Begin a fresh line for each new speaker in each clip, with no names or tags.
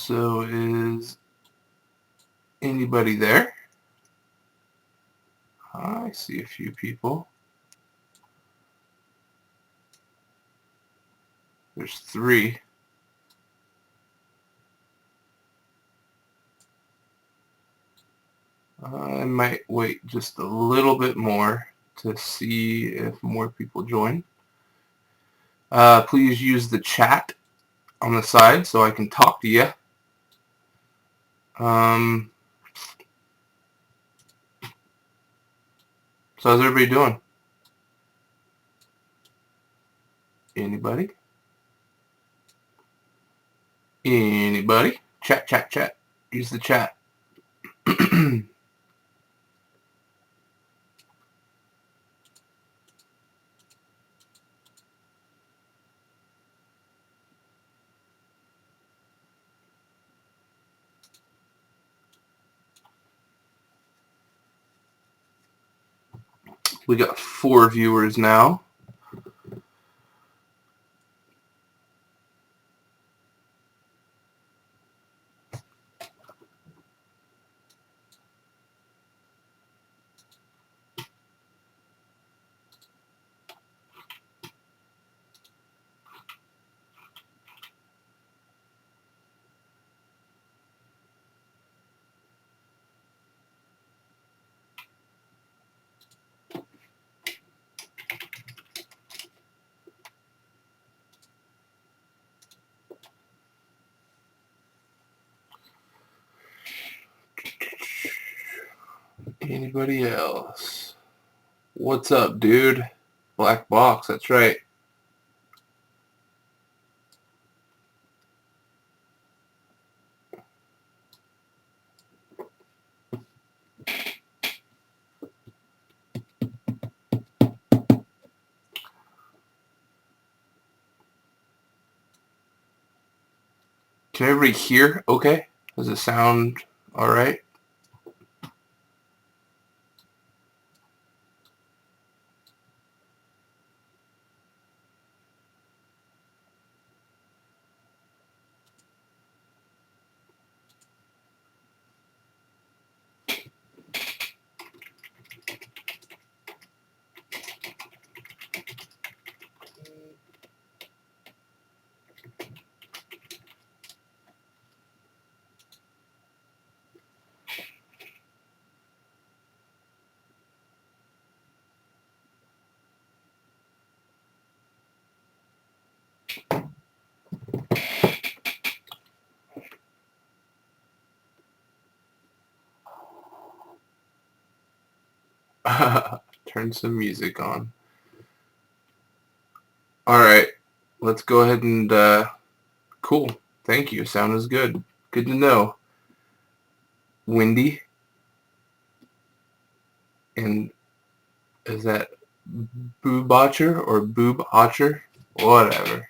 So is anybody there? I see a few people. There's 3. I might wait just a little bit more to see if more people join. Please use the chat on the side so I can talk to you. So how's everybody doing? Anybody? Anybody? Chat, chat, chat. Use the chat. We got 4 viewers now. Anybody else? What's up, dude? Black box, that's right. Can everybody hear okay? Does it sound alright? Turn some music on. Alright, let's go ahead and, cool. Thank you, sound is good. Good to know. Windy. And is that Boob Botcher or Boob Otcher? Whatever.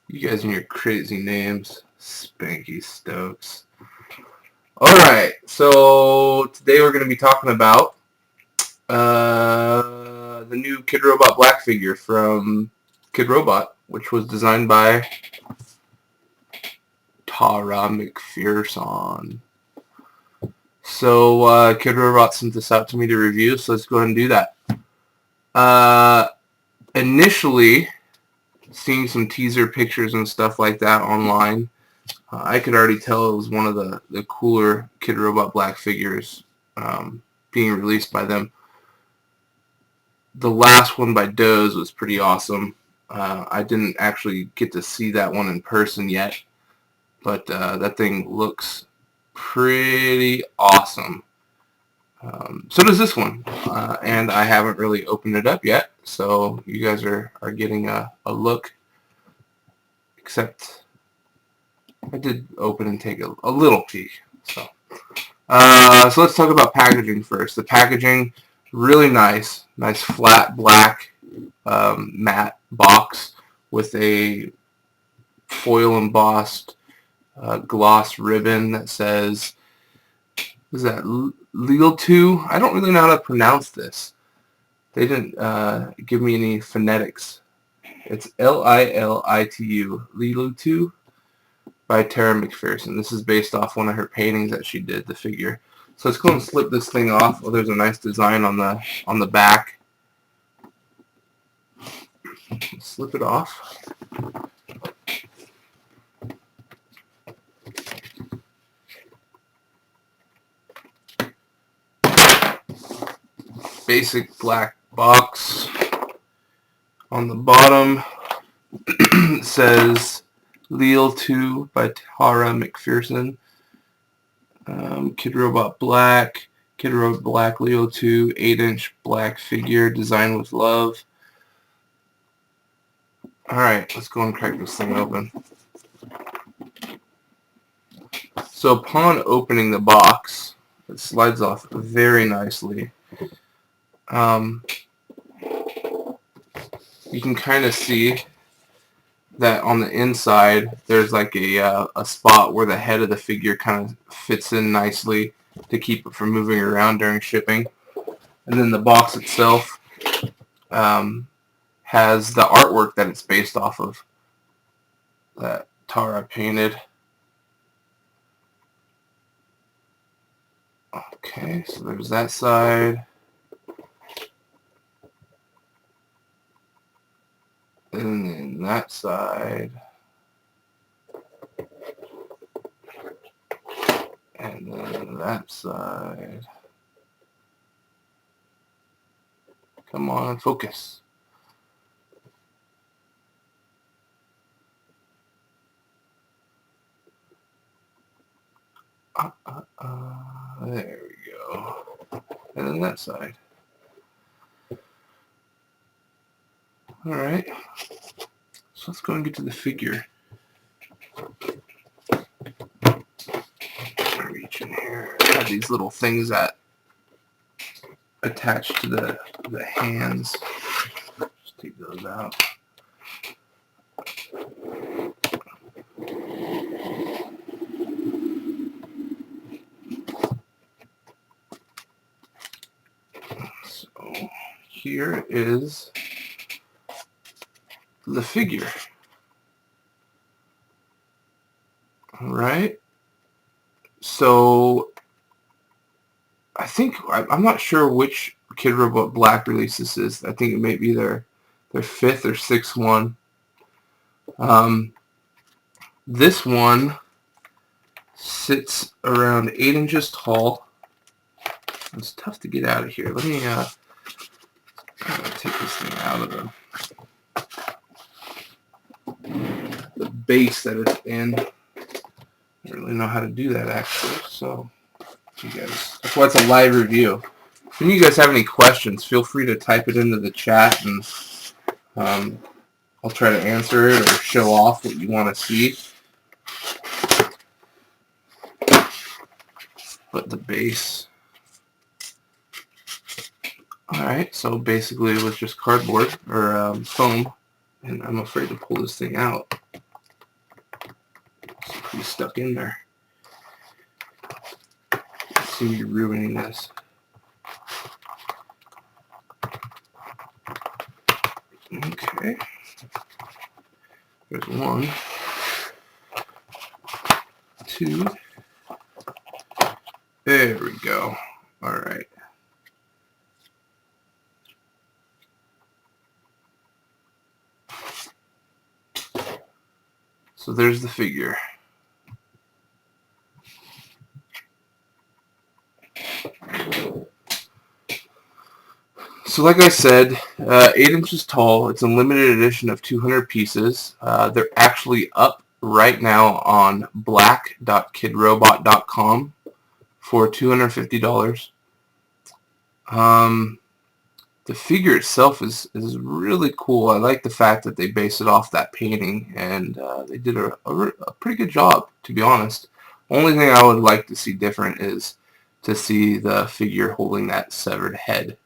You guys and your crazy names. SpankyStokes. Alright, so today we're going to be talking about the new Kidrobot Black figure from Kidrobot, which was designed by Tara McPherson. So Kidrobot sent this out to me to review, so let's go ahead and do that. Initially, seeing some teaser pictures and stuff like that online, I could already tell it was one of the cooler Kidrobot Black figures being released by them. The last one by Doze was pretty awesome. I didn't actually get to see that one in person yet, but that thing looks pretty awesome. So does this one, and I haven't really opened it up yet, so you guys are getting a look, except I did open and take a little peek. So let's talk about packaging first. The packaging, really nice flat black matte box with a foil embossed gloss ribbon that says, is that Lilitu? I don't really know how to pronounce this. They didn't give me any phonetics. It's Lilitu, Lilitu. by Tara McPherson. This is based off one of her paintings that she did, the figure. So let's go and slip this thing off. Oh, there's a nice design on the back. Slip it off. Basic black box. On the bottom it says Lilitu by Tara McPherson. Kidrobot Black. Kidrobot Black Lilitu 8-inch black figure designed with love. Alright, let's go and crack this thing open. So upon opening the box, it slides off very nicely. You can kind of see that on the inside there's like a spot where the head of the figure kind of fits in nicely to keep it from moving around during shipping. And then the box itself has the artwork that it's based off of that Tara painted. Okay, so there's that side. And then that side. And then that side. Come on, focus. There we go. And then that side. Alright. So let's go and get to the figure. Reach in here. I have these little things that attach to the hands. Just take those out. So here is the figure. Alright. So I think, I'm not sure which Kidrobot Black release this is. I think it may be their 5th or 6th one. This one sits around 8 inches tall. It's tough to get out of here. Let me take this thing out of the base that it's in. I don't really know how to do that actually, so you guys, that's why it's a live review. If you guys have any questions, feel free to type it into the chat, and I'll try to answer it or show off what you want to see. But the base. Alright, so basically it was just cardboard or foam, and I'm afraid to pull this thing out. It's pretty stuck in there. I see me ruining this. Okay. There's 1, 2. There we go. Alright. So there's the figure. So like I said, 8 inches tall. It's a limited edition of 200 pieces. They're actually up right now on black.kidrobot.com for $250. The figure itself is really cool. I like the fact that they base it off that painting, and they did a pretty good job, to be honest. Only thing I would like to see different is to see the figure holding that severed head,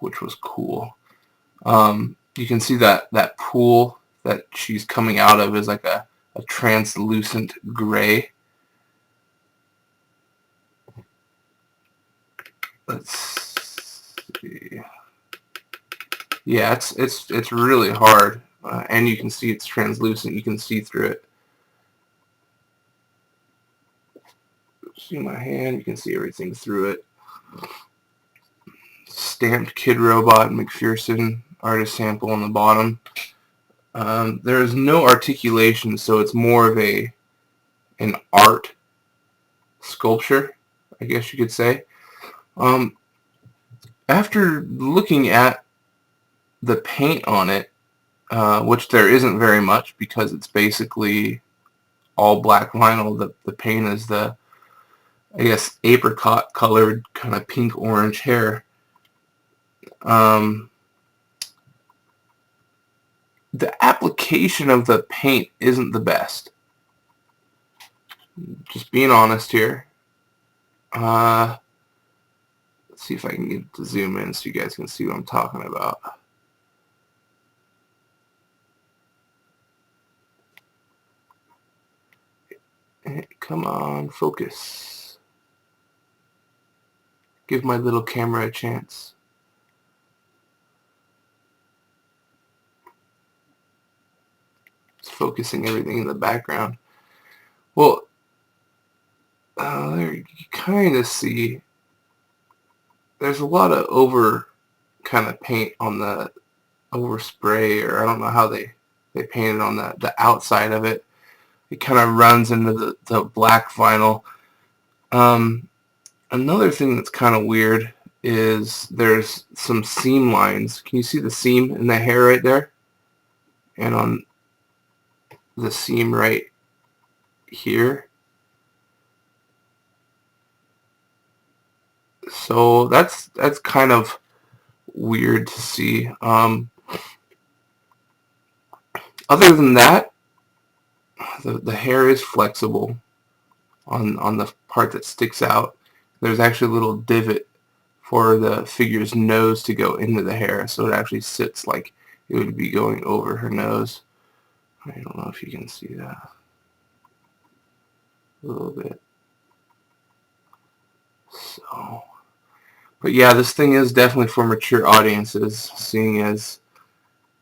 which was cool. You can see that pool that she's coming out of is like a translucent gray. Let's see. Yeah, it's really hard, and you can see it's translucent. You can see through it. See my hand, you can see everything through it. Stamped Kidrobot McPherson artist sample on the bottom. There is no articulation, so it's more of an art sculpture, I guess you could say. After looking at the paint on it, which there isn't very much because it's basically all black vinyl, the paint is the, I guess, apricot colored kind of pink orange hair. The application of the paint isn't the best. Just being honest here. Let's see if I can get to zoom in so you guys can see what I'm talking about. Come on, focus. Give my little camera a chance. It's focusing everything in the background. Well, there you kind of see there's a lot of over kind of paint on the overspray, or I don't know how they painted on the outside of it. It kind of runs into the black vinyl. Another thing that's kind of weird is there's some seam lines. Can you see the seam in the hair right there? And on the seam right here. So that's kind of weird to see. Other than that, the hair is flexible on the part that sticks out. There's actually a little divot for the figure's nose to go into the hair, so it actually sits like it would be going over her nose. I don't know if you can see that a little bit. So, but yeah, this thing is definitely for mature audiences, seeing as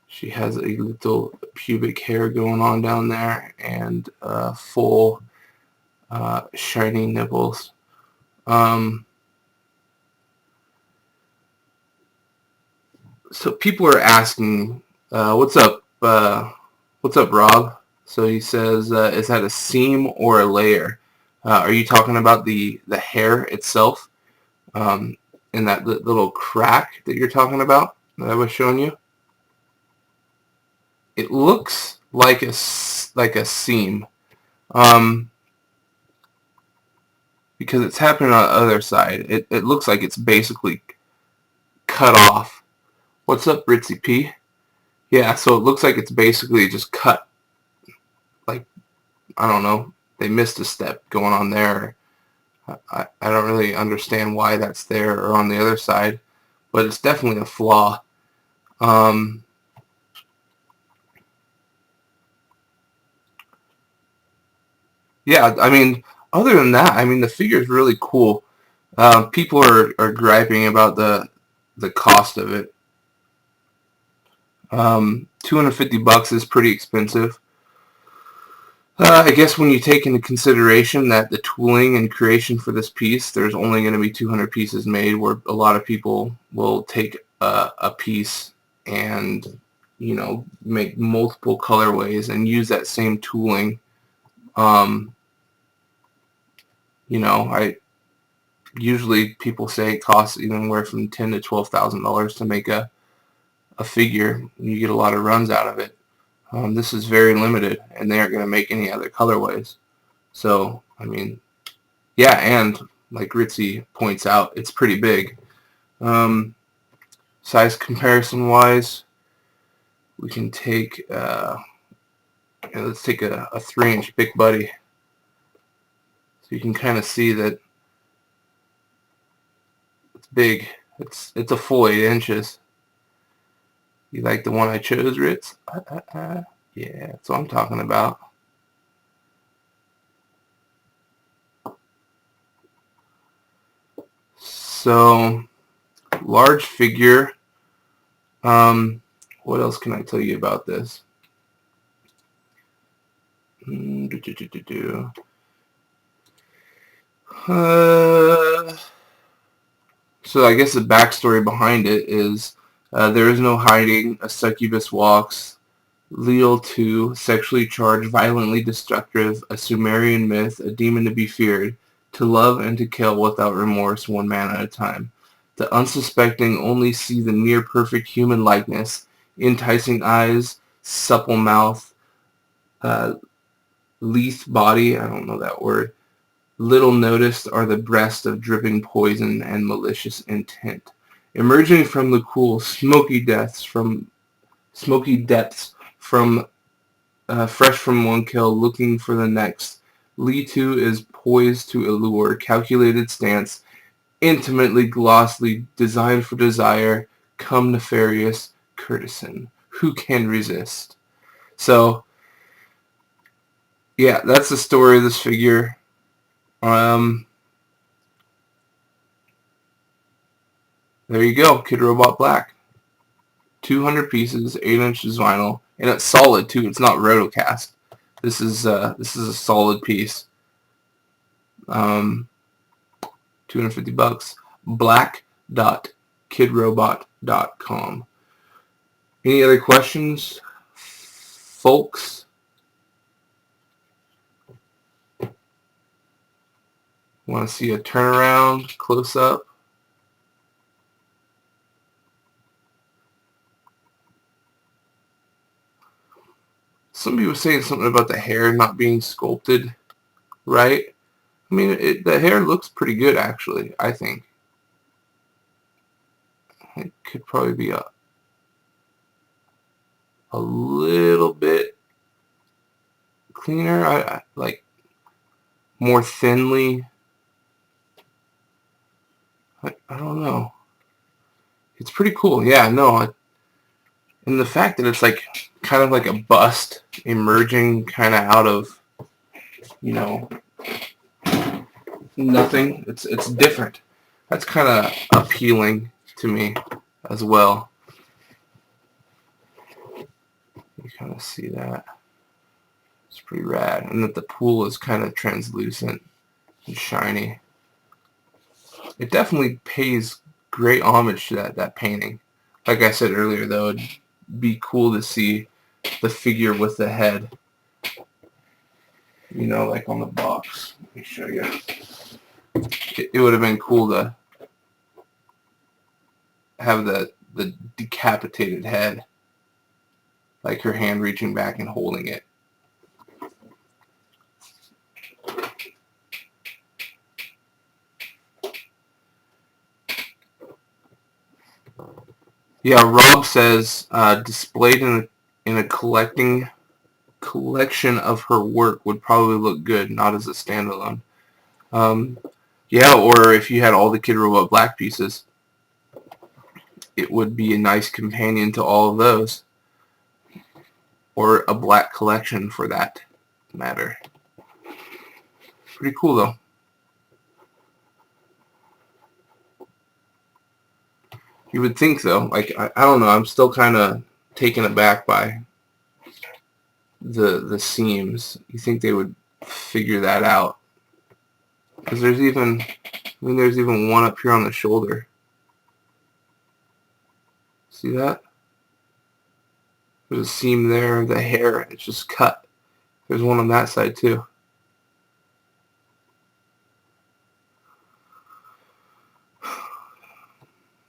she has a little pubic hair going on down there and full shiny nipples. So people are asking, what's up, Rob? So he says, is that a seam or a layer? Are you talking about the hair itself, in that little crack that you're talking about that I was showing you? It looks like a seam, because it's happening on the other side. It looks like it's basically cut off. What's up, Ritzy P? Yeah, so it looks like it's basically just cut. Like, I don't know, they missed a step going on there. I don't really understand why that's there or on the other side, but it's definitely a flaw. Yeah, I mean, other than that, I mean, the figure is really cool. People are griping about the cost of it. $250 is pretty expensive. I guess when you take into consideration that the tooling and creation for this piece, there's only going to be 200 pieces made, where a lot of people will take a piece and, you know, make multiple colorways and use that same tooling. You know, usually people say it costs anywhere from $10,000 to $12,000 to make a figure. You get a lot of runs out of it. This is very limited, and they aren't going to make any other colorways. So, I mean, yeah, and like Ritzy points out, it's pretty big. Size comparison-wise, we can take, let's take a 3-inch Big Buddy. So you can kind of see that it's big. It's a full 8 inches. You like the one I chose, Ritz? Yeah, that's what I'm talking about. So, large figure. What else can I tell you about this? So I guess the backstory behind it is there is no hiding. A succubus walks. Lilitu, sexually charged, violently destructive, a Sumerian myth, a demon to be feared, to love and to kill without remorse, one man at a time. The unsuspecting only see the near-perfect human likeness, enticing eyes, supple mouth, lithe body, I don't know that word. Little noticed are the breasts of dripping poison and malicious intent. Emerging from the cool, smoky depths from fresh from one kill, looking for the next. Lilitu is poised to allure, calculated stance, intimately glossy, designed for desire, come nefarious, courtesan. Who can resist? So, yeah, that's the story of this figure. There you go, Kidrobot Black. 200 pieces, 8 inches vinyl, and it's solid too. It's not rotocast. This is a solid piece. 250 bucks. Black.kidrobot.com. Any other questions, folks? Want to see a turnaround close up? Somebody was saying something about the hair not being sculpted right. I mean, the hair looks pretty good, actually, I think. It could probably be a little bit cleaner, I like more thinly. I don't know. It's pretty cool. Yeah, no. And the fact that it's like kind of like a bust emerging kind of out of, you know, nothing. It's different. That's kind of appealing to me as well. You kind of see that. It's pretty rad. And that the pool is kind of translucent and shiny. It definitely pays great homage to that painting. Like I said earlier, though, it'd be cool to see the figure with the head. You know, like on the box. Let me show you. It would have been cool to have the decapitated head. Like her hand reaching back and holding it. Yeah, Rob says displayed in a collection of her work would probably look good, not as a standalone. Yeah, or if you had all the Kidrobot Black pieces, it would be a nice companion to all of those. Or a black collection for that matter. Pretty cool though. You would think though, like I don't know, I'm still kind of taken aback by the seams. You think they would figure that out? Because there's even one up here on the shoulder. See that? There's a seam there. The hair, it's just cut. There's one on that side too.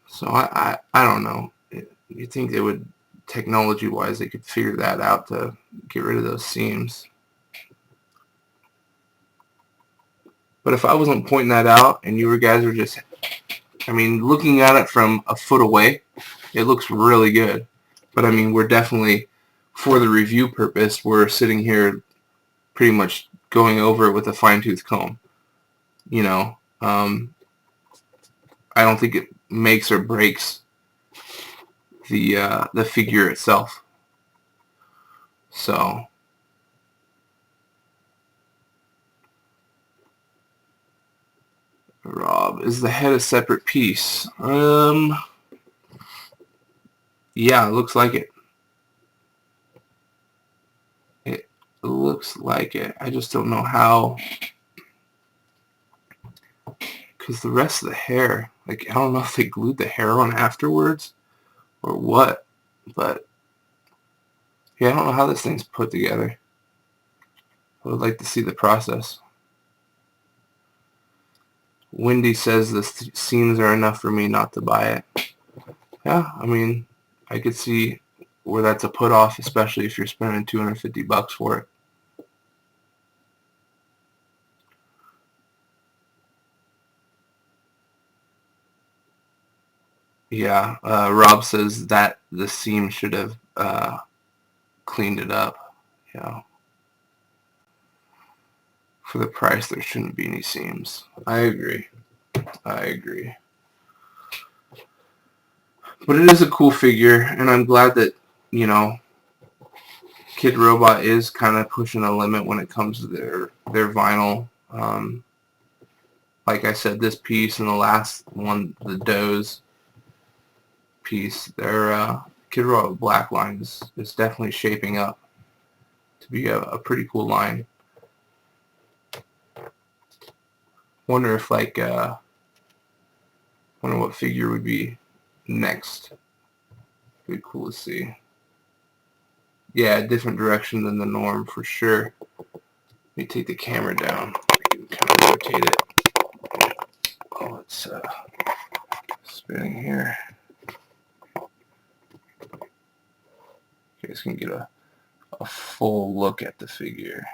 So I don't know. You think they would, technology-wise, they could figure that out to get rid of those seams. But if I wasn't pointing that out and you guys were just, I mean, looking at it from a foot away, it looks really good. But I mean, we're definitely, for the review purpose, we're sitting here pretty much going over it with a fine-tooth comb. You know, I don't think it makes or breaks the figure itself. So Rob, is the head a separate piece? Yeah, it looks like it. It looks like it. I just don't know how Because the rest of the hair, like, I don't know if they glued the hair on afterwards or what, but yeah, I don't know how this thing's put together. I would like to see the process. Wendy says the seams are enough for me not to buy it. Yeah, I mean, I could see where that's a put off, especially if you're spending $250 for it. Yeah, Rob says that the seam should have cleaned it up. Yeah. For the price, there shouldn't be any seams. I agree. I agree. But it is a cool figure, and I'm glad that, you know, Kidrobot is kind of pushing a limit when it comes to their vinyl. Like I said, this piece and the last one, the Doze piece, their Kidrobot Black line is definitely shaping up to be a pretty cool line. Wonder if, like, wonder what figure would be next. Be cool to see. Yeah, a different direction than the norm for sure. Let me take the camera down. I can kind of rotate it. Oh, it's spinning here. You guys can get a full look at the figure.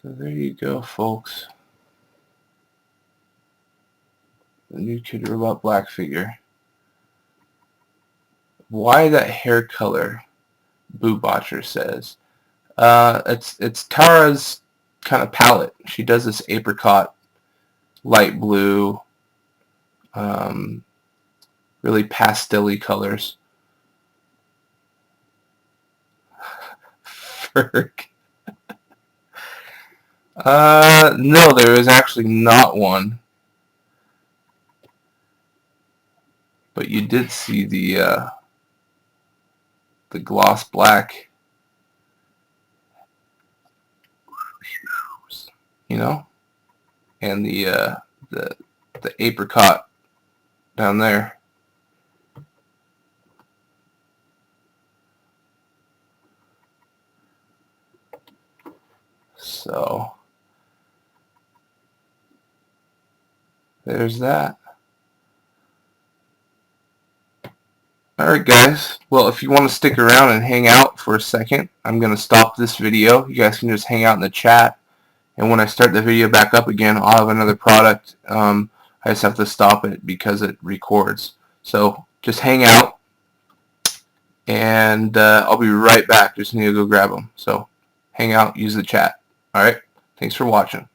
So there you go, folks. The new Kidrobot Black figure. Why that hair color? Boo Botcher says. It's Tara's kind of palette. She does this apricot, light blue, really pastel-y colors. Ferg. No, there is actually not one. But you did see the gloss black, you know, and the apricot down there. So there's that. Alright guys, well, if you want to stick around and hang out for a second, I'm going to stop this video. You guys can just hang out in the chat, and when I start the video back up again, I'll have another product. I just have to stop it because it records. So just hang out, and I'll be right back. Just need to go grab them. So hang out, use the chat. Alright, thanks for watching.